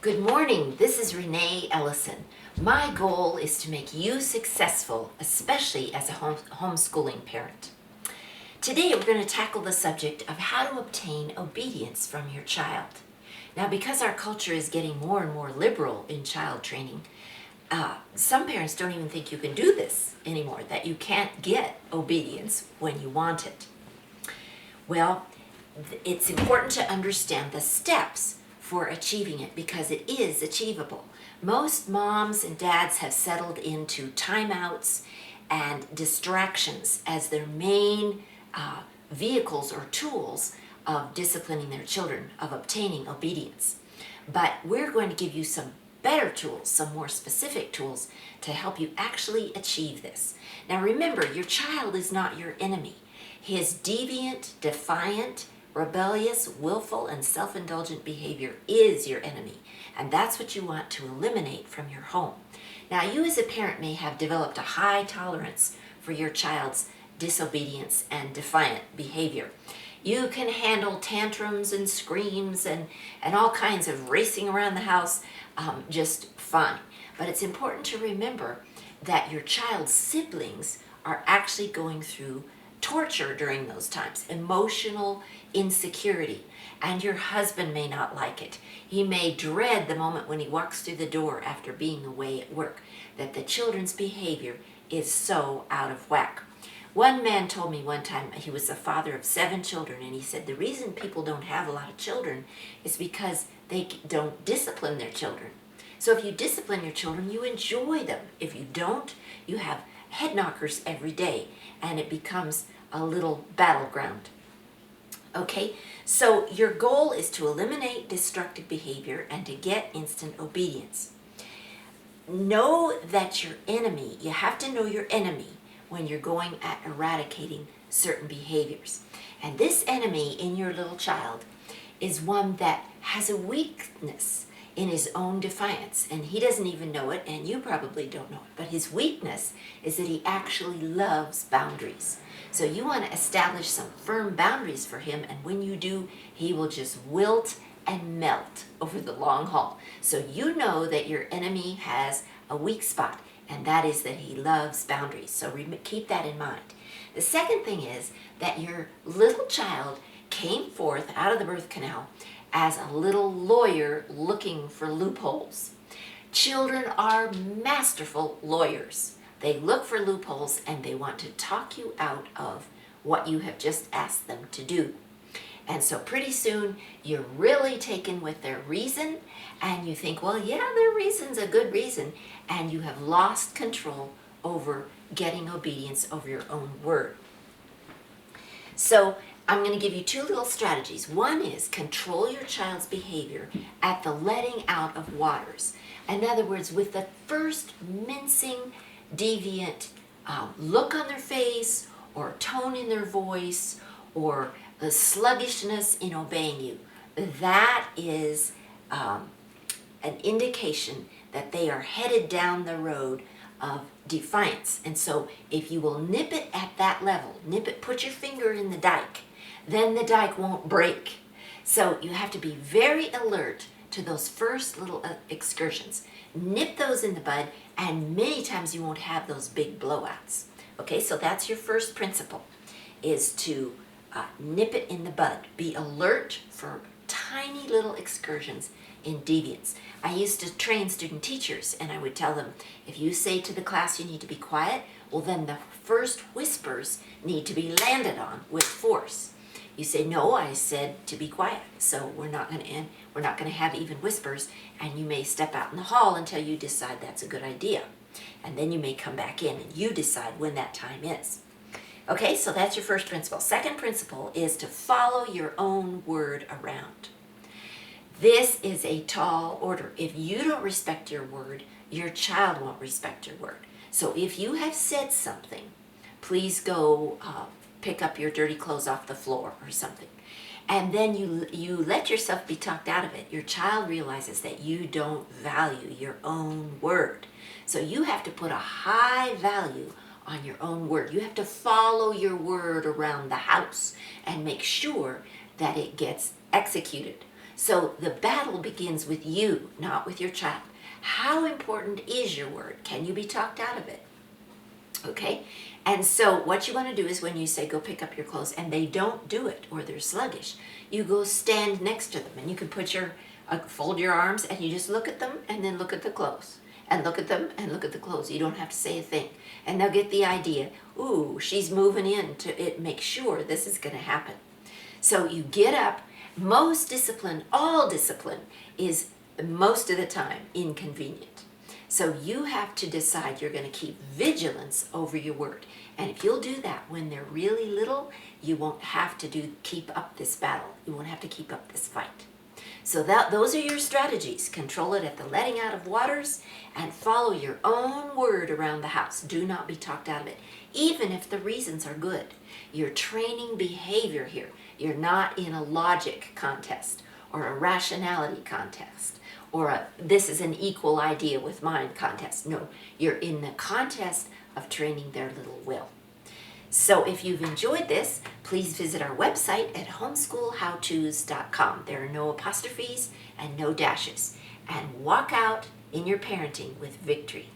Good morning, this is Renee Ellison. My goal is to make you successful, especially as a homeschooling parent. Today we're going to tackle the subject of how to obtain obedience from your child. Now, because our culture is getting more and more liberal in child training, some parents don't even think you can do this anymore, that you can't get obedience when you want it. Well, it's important to understand the steps for achieving it because it is achievable. Most moms and dads have settled into timeouts and distractions as their main vehicles or tools of disciplining their children, of obtaining obedience. But we're going to give you some better tools, some more specific tools to help you actually achieve this. Now remember, your child is not your enemy. His deviant, defiant, rebellious, willful, and self-indulgent behavior is your enemy, and that's what you want to eliminate from your home. Now, you as a parent may have developed a high tolerance for your child's disobedience and defiant behavior. You can handle tantrums and screams and all kinds of racing around the house just fine. But it's important to remember that your child's siblings are actually going through torture during those times, emotional insecurity, and your husband may not like it. He may dread the moment when he walks through the door after being away at work, that the children's behavior is so out of whack. One man told me one time, he was the father of 7 children, and he said the reason people don't have a lot of children is because they don't discipline their children. So if you discipline your children, you enjoy them. If you don't, you have head knockers every day, and it becomes a little battleground. Okay, so your goal is to eliminate destructive behavior and to get instant obedience. Know that your enemy, you have to know your enemy when you're going at eradicating certain behaviors. And this enemy in your little child is one that has a weakness in his own defiance, and he doesn't even know it, and you probably don't know it, but his weakness is that he actually loves boundaries. So you want to establish some firm boundaries for him, and when you do, he will just wilt and melt over the long haul. So you know that your enemy has a weak spot, and that is that he loves boundaries. So keep that in mind. The second thing is that your little child came forth out of the birth canal as a little lawyer looking for loopholes. Children are masterful lawyers. They look for loopholes and they want to talk you out of what you have just asked them to do. And so pretty soon you're really taken with their reason and you think, well, yeah, their reason's a good reason, and you have lost control over getting obedience over your own word. So I'm going to give you 2 little strategies. One is control your child's behavior at the letting out of waters. In other words, with the first mincing, deviant look on their face or tone in their voice or the sluggishness in obeying you, that is an indication that they are headed down the road of defiance. And so if you will nip it at that level, nip it, put your finger in the dike, then the dike won't break. So you have to be very alert to those first little excursions. Nip those in the bud, and many times you won't have those big blowouts. Okay, so that's your first principle, is to nip it in the bud. Be alert for tiny little excursions in deviance. I used to train student teachers, and I would tell them, if you say to the class you need to be quiet, well then the first whispers need to be landed on with force. You say, no, I said to be quiet, so we're not going to have even whispers, and you may step out in the hall until you decide that's a good idea. And then you may come back in and you decide when that time is. Okay, so that's your first principle. Second principle is to follow your own word around. This is a tall order. If you don't respect your word, your child won't respect your word. So if you have said something, please go pick up your dirty clothes off the floor or something, and then you let yourself be talked out of it, your child realizes that you don't value your own word. So you have to put a high value on your own word. You have to follow your word around the house and make sure that it gets executed. So the battle begins with you, not with your child. How important is your word? Can you be talked out of it? Okay? And so what you want to do is when you say go pick up your clothes and they don't do it or they're sluggish, you go stand next to them and you can put fold your arms and you just look at them and then look at the clothes. And look at them and look at the clothes. You don't have to say a thing. And they'll get the idea, ooh, she's moving in to it, make sure this is going to happen. So you get up. Most discipline, all discipline, is most of the time inconvenient. So you have to decide you're going to keep vigilance over your word. And if you'll do that when they're really little, you won't have to keep up this battle. You won't have to keep up this fight. So those are your strategies. Control it at the letting out of waters and follow your own word around the house. Do not be talked out of it, even if the reasons are good. You're training behavior here. You're not in a logic contest or a rationality contest or this is an equal idea with mine contest. No, you're in the contest of training their little will. So if you've enjoyed this, please visit our website at homeschoolhowtos.com. There are no apostrophes and no dashes. And walk out in your parenting with victory.